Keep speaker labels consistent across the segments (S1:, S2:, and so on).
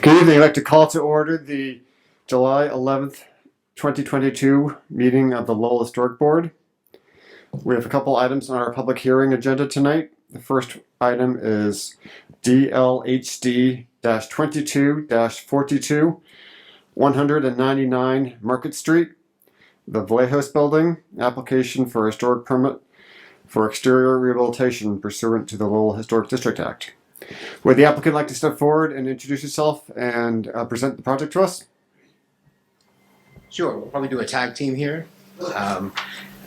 S1: Good evening. I'd like to call to order the July 11th, 2022 meeting of the Lowell Historic Board. We have a couple items on our public hearing agenda tonight. The first item is DLHD-22-42, 199 Market Street, the Vallejos Building, application for a historic permit for exterior rehabilitation pursuant to the Lowell Historic District Act. Would the applicant like to step forward and introduce yourself and present the project to us?
S2: Sure, we'll probably do a tag team here.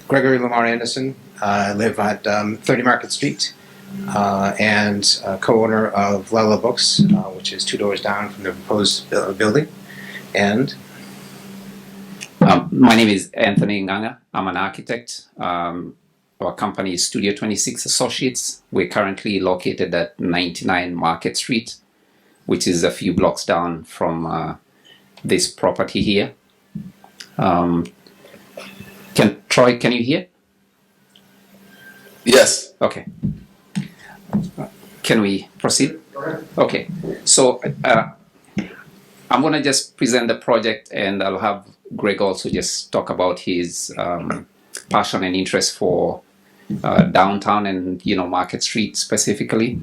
S2: Gregory Lamar Anderson. I live at 30 Market Street and co-owner of Lala Books, which is 2 doors down from the proposed building. And
S3: my name is Anthony Nganga. I'm an architect. Our company is Studio 26 Associates. We're currently located at 99 Market Street, which is a few blocks down from this property here. Troy, can you hear?
S4: Yes.
S3: Okay. Can we proceed? Okay. So I'm going to just present the project, and I'll have Greg also just talk about his passion and interest for downtown and Market Street specifically.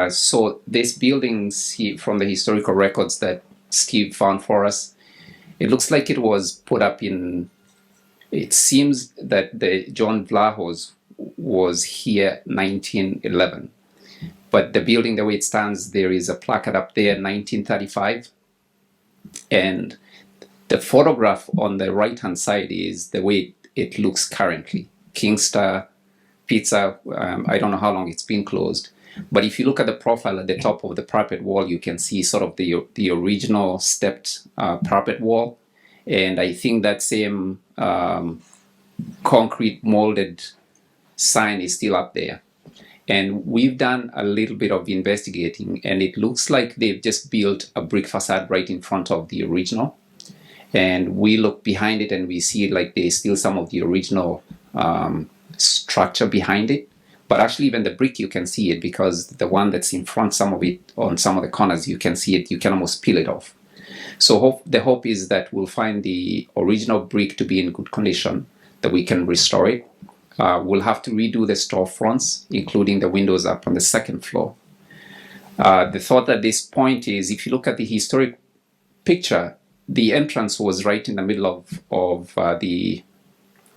S3: So these buildings from the historical records that Steve found for us, it looks like it was put up in. It seems that the John Vlahos was here 1911, but the building the way it stands, there is a placard up there 1935, and the photograph on the right hand side is the way it looks currently. Kingstar Pizza, I don't know how long it's been closed, but if you look at the profile at the top of the parapet wall, you can see sort of the original stepped parapet wall, and I think that same concrete molded sign is still up there. And we've done a little bit of investigating, and it looks like they've just built a brick facade right in front of the original. And we look behind it and we see like there's still some of the original structure behind it, but actually even the brick you can see it, because the one that's in front, some of it on some of the corners you can see it, you can almost peel it off. So the hope is that we'll find the original brick to be in good condition, that we can restore it. We'll have to redo the storefronts, including the windows up on the second floor. The thought at this point is, if you look at the historic picture, the entrance was right in the middle of the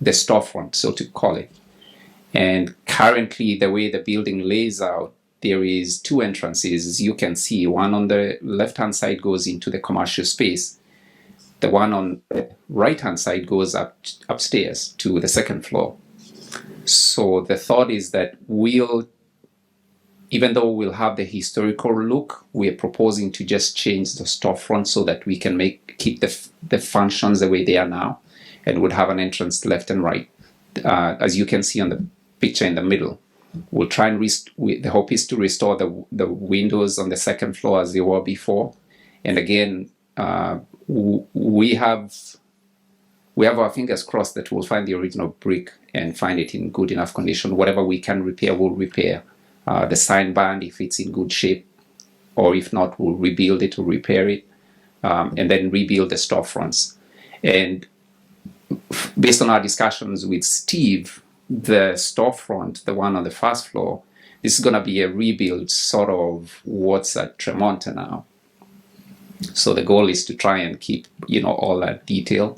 S3: storefront, so to call it. And currently, the way the building lays out, there is 2 entrances. As you can see, one on the left-hand side goes into the commercial space. The one on the right-hand side goes upstairs to the second floor. So the thought is that even though we'll have the historical look, we're proposing to just change the storefront so that we can keep the functions the way they are now, and would have an entrance left and right. As you can see on the picture in the middle, we'll try and the hope is to restore the windows on the second floor as they were before. And again, we have our fingers crossed that we'll find the original brick and find it in good enough condition. Whatever we can repair, we'll repair. The sign band, if it's in good shape, or if not, we'll rebuild it or repair it, and then rebuild the storefronts. And based on our discussions with Steve, the storefront, the one on the first floor, this is going to be a rebuild, sort of what's at Tremonte now. So the goal is to try and keep all that detail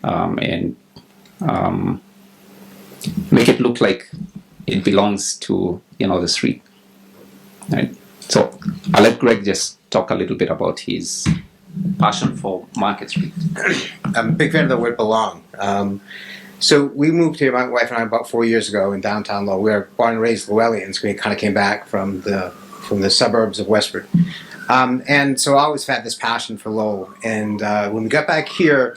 S3: and make it look like it belongs to the street. Right? So I'll let Greg just talk a little bit about his passion for Market Street.
S2: I'm a big fan of the word belong. So we moved here, my wife and I, about 4 years ago in downtown Lowell. We are born and raised Lowellians. We kind of came back from the suburbs of Westford. And so I always had this passion for Lowell. And when we got back here,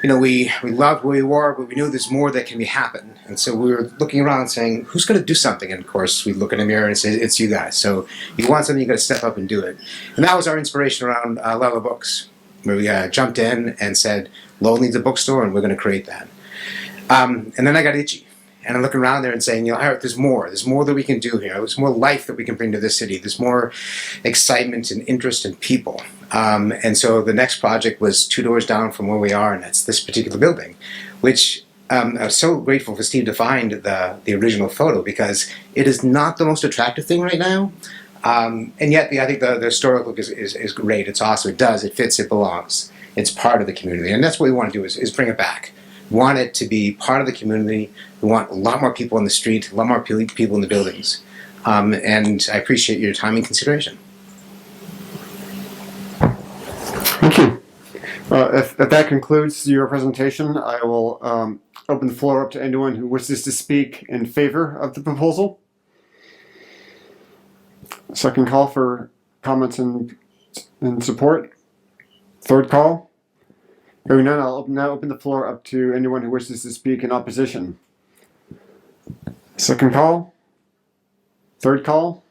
S2: we loved where we were, but we knew there's more that can happen. And so we were looking around saying, who's going to do something? And of course, we'd look in the mirror and say, it's you guys. So you want something, you got to step up and do it. And that was our inspiration around Lala Books, where we jumped in and said, Lowell needs a bookstore, and we're going to create that. And then I got itchy. And I'm looking around there and saying, Eric, there's more. There's more that we can do here. There's more life that we can bring to this city. There's more excitement and interest in people. And so the next project was 2 doors down from where we are, and that's this particular building, which I was so grateful for Steve to find the original photo, because it is not the most attractive thing right now. And yet, I think the historic look is great. It's awesome. It fits, it belongs. It's part of the community. And that's what we want to do is bring it back. We want it to be part of the community. We want a lot more people on the street, a lot more people in the buildings. And I appreciate your time and consideration.
S1: Thank you. If that concludes your presentation, I will open the floor up to anyone who wishes to speak in favor of the proposal. Second call for comments and support. Third call. Hearing none, I'll now open the floor up to anyone who wishes to speak in opposition. Second call. Third call.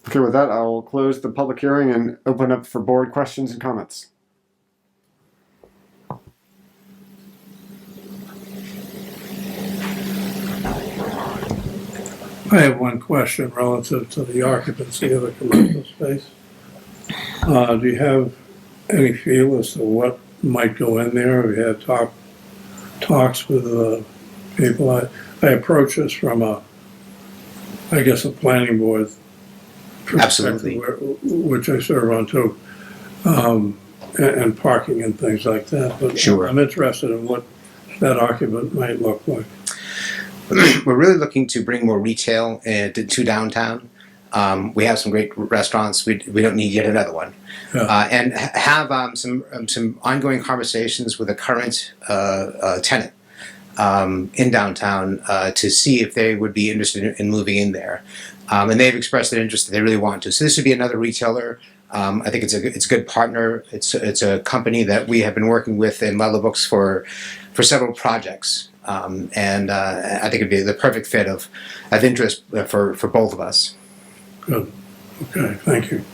S1: Okay, with that, I'll close the public hearing and open up for board questions and comments.
S4: I have one question relative to the occupancy of the commercial space. Do you have any feel as to what might go in there? Have you had talks with people? I approach this from a planning board
S2: Absolutely.
S4: which I serve on too, and parking and things like that. But
S2: Sure.
S4: I'm interested in what that occupant might look like.
S2: We're really looking to bring more retail to downtown. We have some great restaurants. We don't need yet another one.
S4: Yeah.
S2: And have some ongoing conversations with a current tenant in downtown to see if they would be interested in moving in there. And they've expressed their interest that they really want to. So this would be another retailer. I think it's a good partner. It's a company that we have been working with in Ludlow Books for several projects. And I think it'd be the perfect fit of interest for both of us.
S4: Good. Okay. Thank you.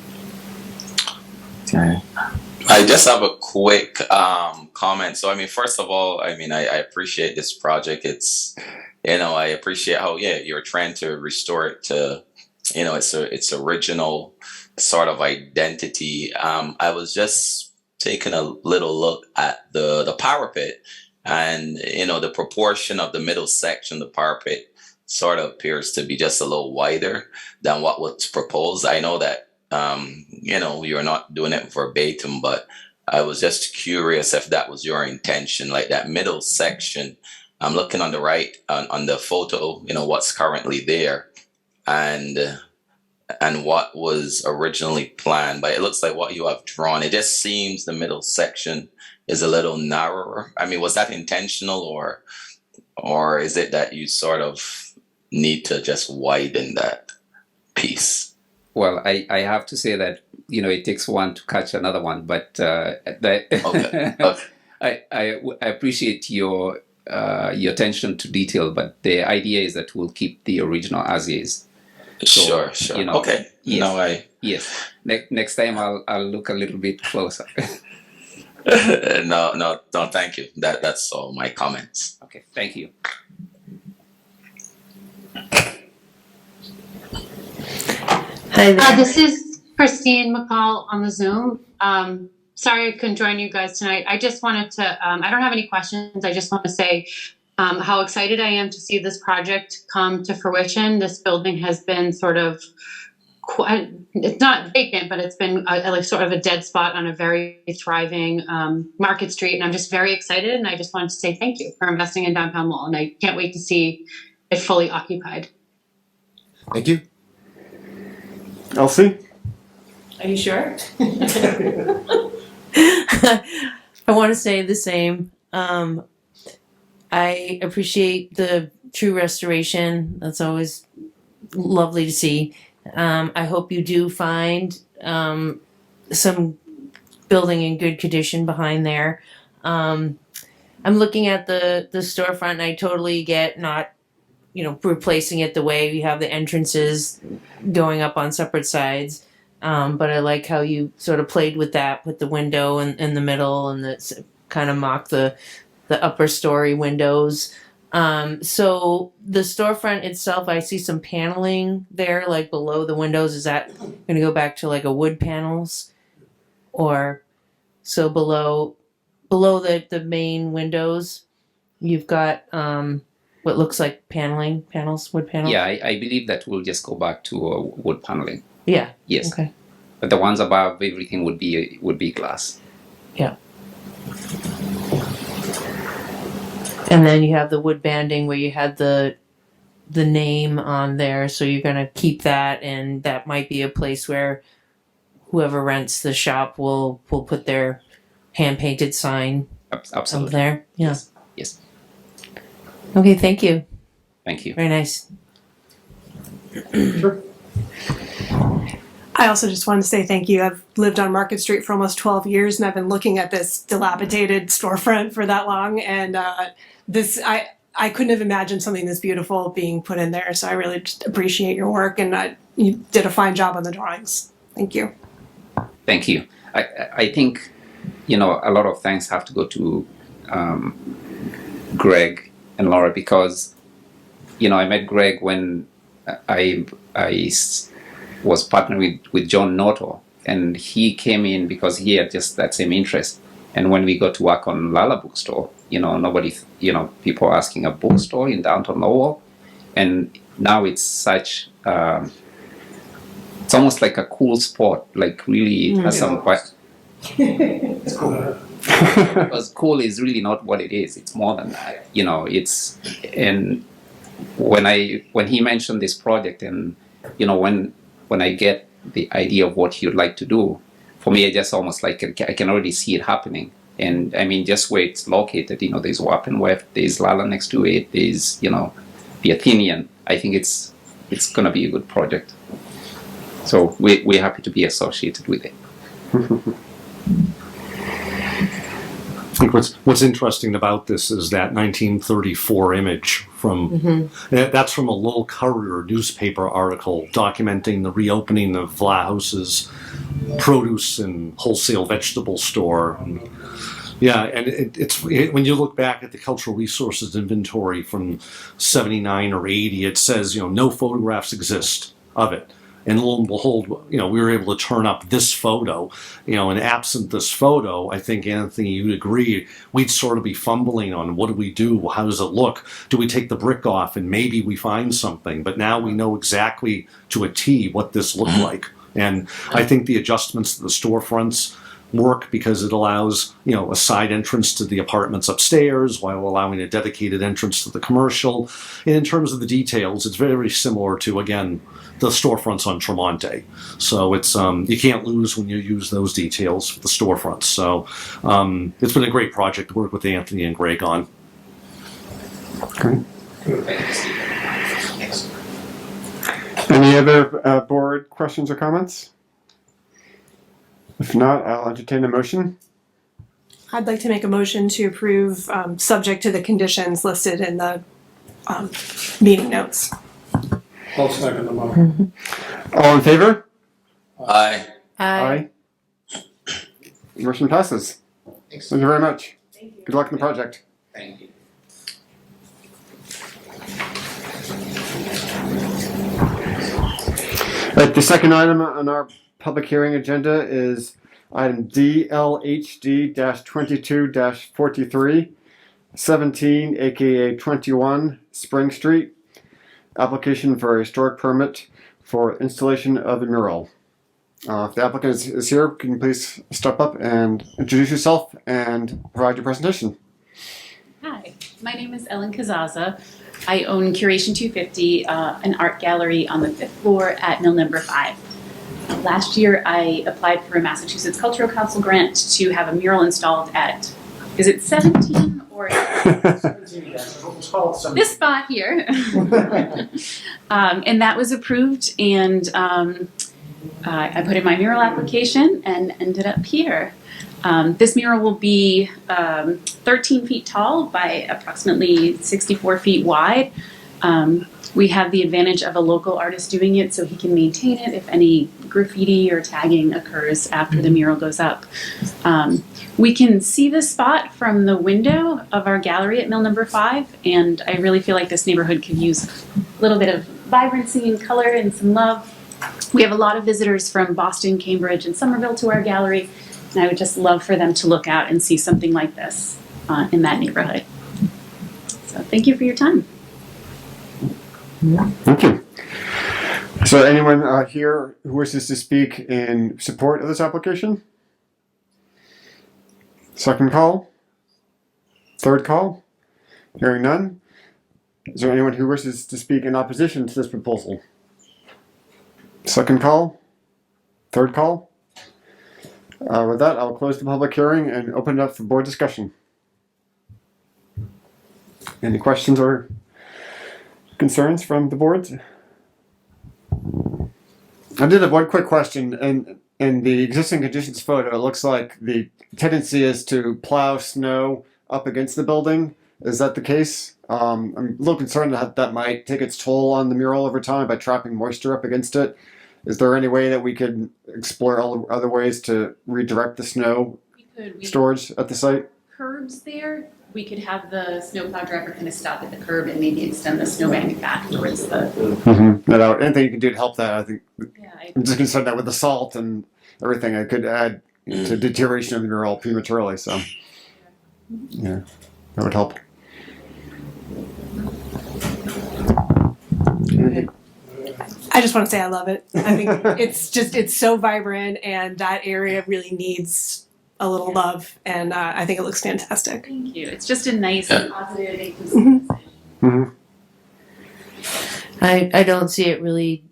S5: Okay. I just have a quick comment. So, first of all, I appreciate this project. It's, I appreciate how, you're trying to restore it to, its original sort of identity. I was just taking a little look at the parapet, and, the proportion of the middle section, the parapet sort of appears to be just a little wider than what was proposed. I know that you're not doing it verbatim, but I was just curious if that was your intention, like that middle section. I'm looking on the right on the photo, what's currently there, and what was originally planned. But it looks like what you have drawn, it just seems the middle section is a little narrower. Was that intentional, or is it that you sort of need to just widen that piece?
S3: Well, I have to say that, it takes one to catch another one, but
S5: Okay.
S3: I appreciate your attention to detail, but the idea is that we'll keep the original as is. So,
S5: Sure.
S3: Okay. Yes.
S5: No,
S3: Yes. Next time I'll look a little bit closer.
S5: no, thank you. That's all my comments.
S3: Okay. Thank you.
S6: Hi there.
S7: This is Christine McCall on the Zoom. Sorry I couldn't join you guys tonight. I just wanted to, I don't have any questions. I just want to say how excited I am to see this project come to fruition. This building has been sort of, it's not vacant, but it's been like sort of a dead spot on a very thriving Market Street. And I'm just very excited. And I just wanted to say thank you for investing in Downtown Mall. And I can't wait to see it fully occupied.
S2: Thank you.
S1: Elsie?
S6: Are you sure? I want to say the same. I appreciate the true restoration. That's always lovely to see. I hope you do find some building in good condition behind there. I'm looking at the storefront, and I totally get not, replacing it the way you have the entrances going up on separate sides. But I like how you sort of played with that, with the window in the middle, and that's kind of mock the upper story windows. So the storefront itself, I see some paneling there, like below the windows. Is that going to go back to like a wood panels, or so below the main windows, you've got what looks like wood panels.
S3: Yeah, I believe that we'll just go back to wood paneling.
S6: Yeah.
S3: Yes.
S6: Okay.
S3: But the ones above, everything would be glass.
S6: Yeah. And then you have the wood banding where you had the name on there, so you're gonna keep that, and that might be a place where whoever rents the shop will put their hand painted sign up
S3: Absolutely.
S6: there. Yeah.
S3: Yes. Yes.
S6: Okay, thank you.
S3: Thank you.
S6: Very nice.
S8: I also just wanted to say thank you. I've lived on Market Street for almost 12 years, and I've been looking at this dilapidated storefront for that long. And I couldn't have imagined something this beautiful being put in there. So I really just appreciate your work, and you did a fine job on the drawings. Thank you.
S3: Thank you. I think, a lot of thanks have to go to Greg and Laura, because, I met Greg when I was partnering with John Noto, and he came in because he had just that same interest. And when we got to work on Lala Bookstore, nobody, people asking a bookstore in downtown Lowell, and now it's such, it's almost like a cool spot, like really it has some quite. Because cool is really not what it is. It's more than that, it's, and when he mentioned this project, and, when I get the idea of what he would like to do, for me, I just almost like I can already see it happening. And I mean, just where it's located, there's Wapenweft, there's Lala next to it, there's, the Athenian. I think it's going to be a good project. So we're happy to be associated with it.
S9: I think what's interesting about this is that 1934 image from that's from a Lowell Courier newspaper article documenting the reopening of Vlahouse's produce and wholesale vegetable store. And, it's when you look back at the cultural resources inventory from 79 or 80, it says no photographs exist of it. And lo and behold, we were able to turn up this photo, and absent this photo, I think, Anthony, you'd agree, we'd sort of be fumbling on what do we do? How does it look? Do we take the brick off and maybe we find something? But now we know exactly to a T what this looked like. And I think the adjustments to the storefronts work because it allows, a side entrance to the apartments upstairs while allowing a dedicated entrance to the commercial. And in terms of the details, it's very similar to, again, the storefronts on Tremonte. So it's you can't lose when you use those details for the storefronts. So it's been a great project to work with Anthony and Greg on.
S1: Great. Any other board questions or comments? If not, I'll entertain a motion.
S8: I'd like to make a motion to approve, subject to the conditions listed in the meeting notes.
S4: I'll second the motion.
S1: All in favor?
S5: Aye.
S1: Aye. Motion passes. Thank you very much. Good luck in the project.
S3: Thank you.
S1: Right, the second item on our public hearing agenda is item DLHD-22-43, 17, aka 21 Spring Street. Application for a historic permit for installation of a mural. If the applicant is here, can you please step up and introduce yourself and provide your presentation?
S10: Hi, my name is Ellen Kazaza. I own Curation 250, an art gallery on the 5th floor at Mill Number 5. Last year, I applied for a Massachusetts Cultural Council grant to have a mural installed at, is it 17 or this spot here? And that was approved, and I put in my mural application and ended up here. This mural will be 13 feet tall by approximately 64 feet wide. We have the advantage of a local artist doing it, so he can maintain it if any graffiti or tagging occurs after the mural goes up. We can see the spot from the window of our gallery at Mill Number 5, and I really feel like this neighborhood could use a little bit of vibrancy and color and some love. We have a lot of visitors from Boston, Cambridge, and Somerville to our gallery, and I would just love for them to look out and see something like this in that neighborhood. So thank you for your time.
S1: Thank you. Is there anyone here who wishes to speak in support of this application? Second call? Third call? Hearing none. Is there anyone who wishes to speak in opposition to this proposal? Second call? Third call? With that, I'll close the public hearing and open it up for board discussion. Any questions or concerns from the board? I did have one quick question. In the existing conditions photo, it looks like the tendency is to plow snow up against the building. Is that the case? I'm a little concerned that that might take its toll on the mural over time by trapping moisture up against it. Is there any way that we could explore other ways to redirect the snow
S10: We
S1: storage at the site?
S10: curbs there. We could have the snowplow driver kind of stop at the curb and maybe extend the snowbank back towards the.
S1: No, anything you can do to help that, I think.
S10: Yeah,
S1: I'm just concerned that with the salt and everything, it could add to deterioration of the mural prematurely. So, yeah, that would help.
S8: I just want to say I love it. I think it's so vibrant, and that area really needs a little love, and I think it looks fantastic.
S10: thank you. It's just a nice, positive, inclusive
S1: Mm-hmm.
S6: I don't see it really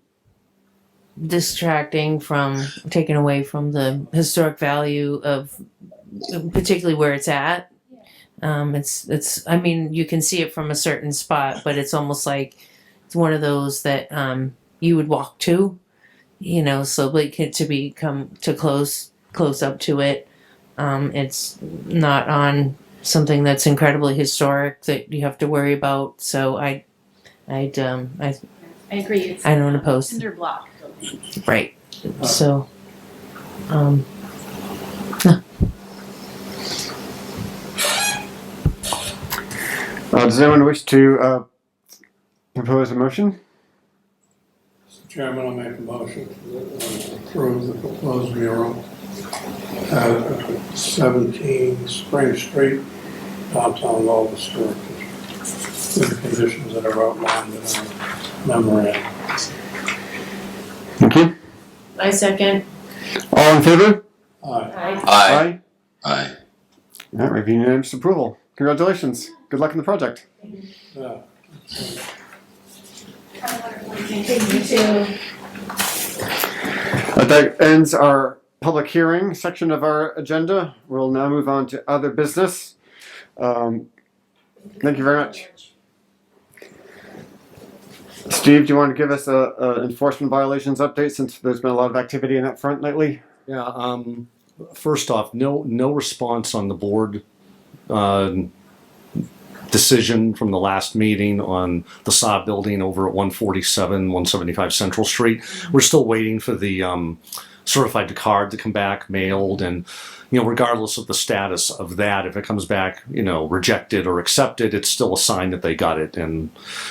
S6: distracting from, taking away from the historic value of, particularly where it's at. It's I mean, you can see it from a certain spot, but it's almost like it's one of those that you would walk to, you know, so like to become too close up to it. It's not on something that's incredibly historic that you have to worry about. So I
S10: agree. It's
S6: I don't oppose.
S10: cinder block.
S6: Right. So,
S1: Does anyone wish to propose a motion?
S4: Mr. Chairman, I'll make a motion to approve the proposed mural at 17 Spring Street, downtown Lowell Historic District, with the conditions that are outlined in our memorandum.
S1: Thank you.
S6: I second.
S1: All in favor?
S4: Aye.
S5: Aye. Aye.
S1: All right, review unanimous approval. Congratulations. Good luck in the project.
S4: Yeah.
S1: That ends our public hearing section of our agenda. We'll now move on to other business. Thank you very much. Steve, do you want to give us a enforcement violations update since there's been a lot of activity in that front lately?
S9: Yeah. First off, no response on the board decision from the last meeting on the Saab building over at 147, 175 Central Street. We're still waiting for the certified card to come back, mailed, and regardless of the status of that, if it comes back, rejected or accepted, it's still a sign that they got it. And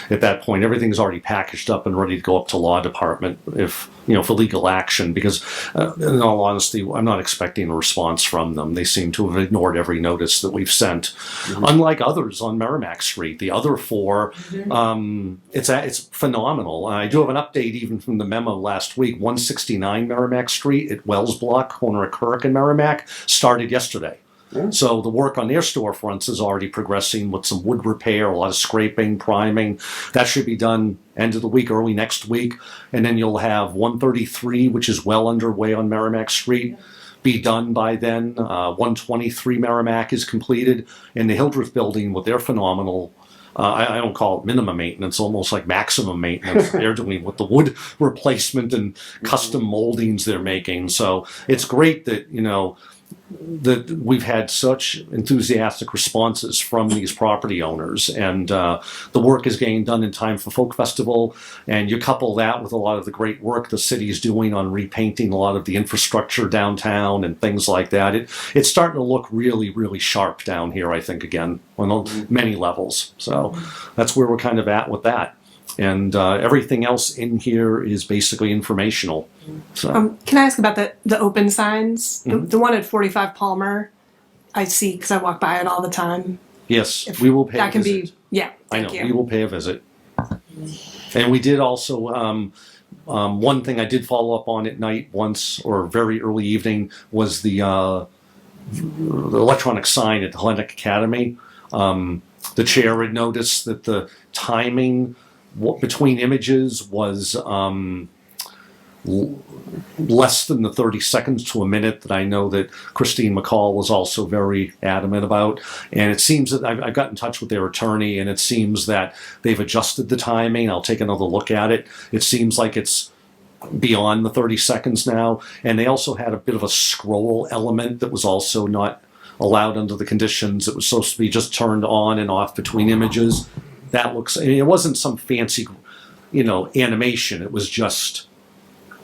S9: at that point, everything's already packaged up and ready to go up to law department for legal action. Because in all honesty, I'm not expecting a response from them. They seem to have ignored every notice that we've sent. Mm-hmm. Unlike others on Merrimack Street, the other four, it's phenomenal. I do have an update even from the memo last week. 169 Merrimack Street at Wells Block, corner of Kirk and Merrimack, started yesterday. So the work on their storefronts is already progressing with some wood repair, a lot of scraping, priming. That should be done end of the week, early next week. And then you'll have 133, which is well underway on Merrimack Street, be done by then. 123 Merrimack is completed. And the Hildreth building with their phenomenal, I don't call it minimum maintenance, almost like maximum maintenance they're doing with the wood replacement and custom moldings they're making. So it's great that, that we've had such enthusiastic responses from these property owners, and the work is getting done in time for Folk Festival, and you couple that with a lot of the great work the city is doing on repainting a lot of the infrastructure downtown and things like that. It's starting to look really, really sharp down here, I think, again, on many levels. So that's where we're kind of at with that. And everything else in here is basically informational. So.
S8: Can I ask about the open signs? The one at 45 Palmer, I see because I walk by it all the time.
S9: Yes,
S8: If
S9: we will pay
S8: that
S9: a
S8: can
S9: visit.
S8: yeah.
S9: I know,
S8: Thank
S9: we
S8: you.
S9: will pay a visit. And we did also, one thing I did follow up on at night once, or very early evening, was the electronic sign at the Hellenic Academy. The chair had noticed that the timing between images was less than the 30 seconds to a minute that I know that Christine McCall was also very adamant about. And it seems that I've got in touch with their attorney, and it seems that they've adjusted the timing. I'll take another look at it. It seems like it's beyond the 30 seconds now. And they also had a bit of a scroll element that was also not allowed under the conditions. It was supposed to be just turned on and off between images. That looks, I mean, it wasn't some fancy, animation. It was just,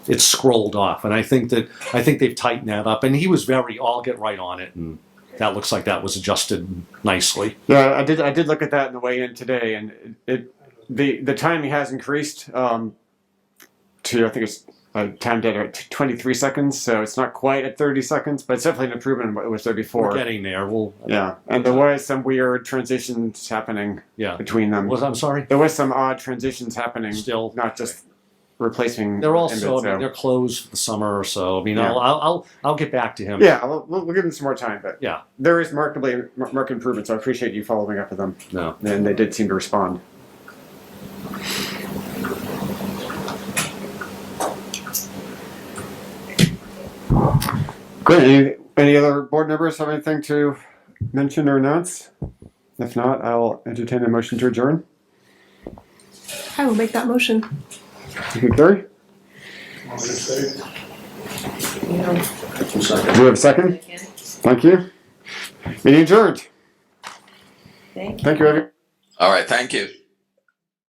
S9: it scrolled off. And I think they've tightened that up. And he was I'll get right on it. And that looks like that was adjusted nicely.
S1: Yeah, I did look at that in the way in today, and the timing has increased to, I think it's timed at 23 seconds, so it's not quite at 30 seconds, but it's definitely an improvement on what it was there before.
S9: We're getting there.
S1: Yeah, and there was some weird transitions happening between them.
S9: I'm sorry?
S1: There was some odd transitions happening.
S9: Still.
S1: Not just replacing.
S9: They're also,
S1: images, so.
S9: they're closed for the summer or so. I mean,
S1: Yeah.
S9: I'll get back to him.
S1: Yeah, we'll give them some more time, but
S9: Yeah.
S1: there is marked improvement, so I appreciate you following up with them.
S9: No.
S1: And they did seem to respond. Great. Any other board members have anything to mention or announce? If not, I'll entertain a motion to adjourn.
S8: I will make that motion.
S1: Thank you, Carrie. Do we have a second? Thank you. Meeting adjourned.
S6: Thank you.
S1: Thank you, everyone.
S5: All right, thank you.